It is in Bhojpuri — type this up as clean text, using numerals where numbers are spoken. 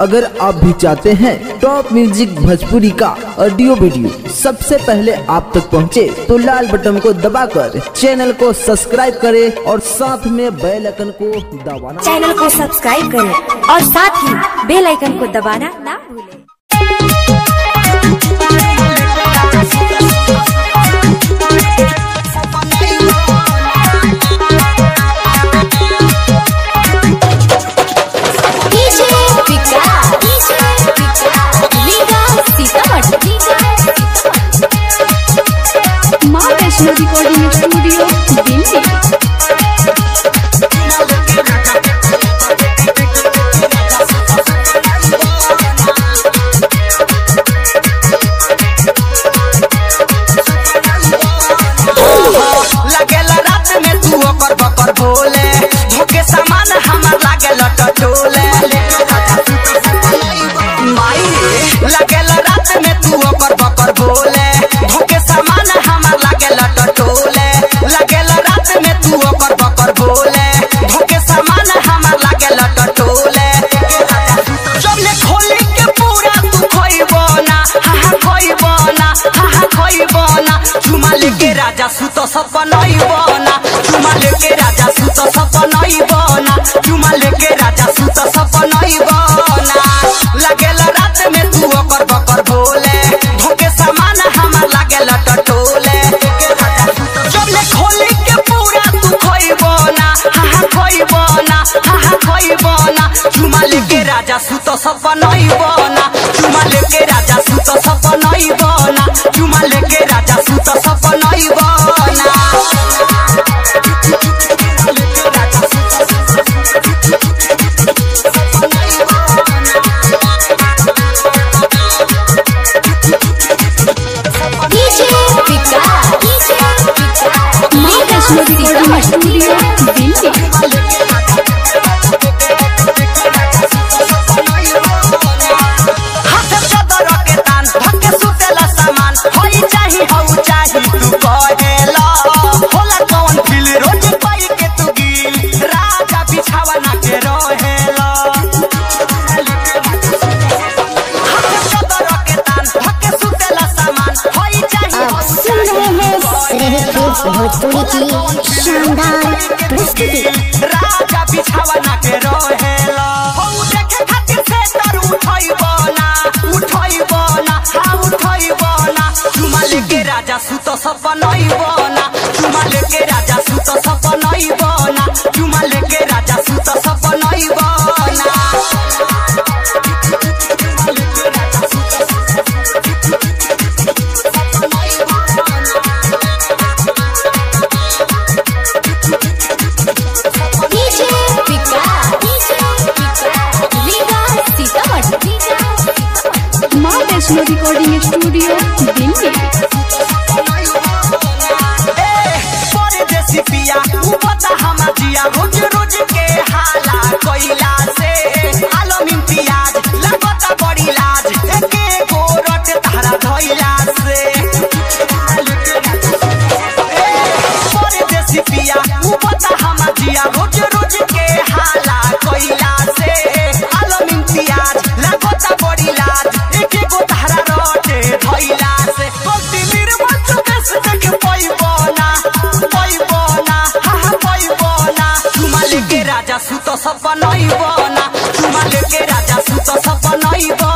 अगर आप भी चाहते हैं टॉप म्यूजिक भोजपुरी का ऑडियो वीडियो सबसे पहले आप तक पहुंचे, तो लाल बटन को दबाकर चैनल को सब्सक्राइब करें और साथ में बेल आइकन को दबाना। चैनल को सब्सक्राइब करें और साथ ही बेल आइकन को दबाना ना भूलें। माँ वैष्णो रिकॉर्डिंग स्टूडियो दिल्ली। लगेला रात में तू ओकर बकर बोले, धोखे सामान हमार लागेला टटोले। माई लगेला रात में तू ओकर बकर बोले, धोखे सामान हमार लागेला टटोले। लगेला रात में तू ओकर बकर बोले, धोखे सामान हमार लागेला टटोले। जबले खोली के पूरा तू खोइबो ना, हा खोइबो ना, हा खोइबो ना। चुमा लेके राजा सुतो सपनाइबो ना, चुमा लेके राजा सुतो सपनाइबो ना, चुमा लेके राजा सुतो सपनाइबो ना। लगेला रात में तू ओकर बकर बोले, धोखे सामान हमार लागेला टटोले। जबले खोली के पूरा तू खोइबो ना, हा खोइबो ना, हा खोइबो ना। चुमा लेके राजा सुतो सपनाइबो ना, चुमा लेके राजा सुतो सपनाइबो ना, चुमा लेके राजा सुतो सपनाइबो ना। माँ वैष्णो रिकॉर्डिंग स्टूडियो दिल्ली। भोजपुरी की शानदार प्रस्तुति। राजा बिछावना के रहेला, हो देखे खातिर से तर उठाइबो ना, उठाइबो ना, हा उठाइबो ना। चुमा लेके राजा सुतो सपनाइबो ना, चुमा लेके राजा सुतो सपनाइबो ना, चुमा लेके राजा सुतो सपनाइबो ना। माँ वैष्णो रिकॉर्डिंग स्टूडियो दिल्ली। परदेसी पिया उपता हमार जिया, रोज रोज के हाला कोइला से। आलम इम्तियाज लगता बड़ी लाज, एके गो रट तारा धइला से। परदेसी पिया उपता हमार जिया, रोज रोज के हाला कोइला से। आलम इम्तियाज लगता बड़ी लाज, एके गो तारा रट धइला से। गलती निर्मल चुकेस देख पाइबो ना, पाइबो ना, हा पाइबो ना। चुमा लेके राजा सुतो सपनाइबो ना, चुमा लेके राजा सुतो सपनाइबो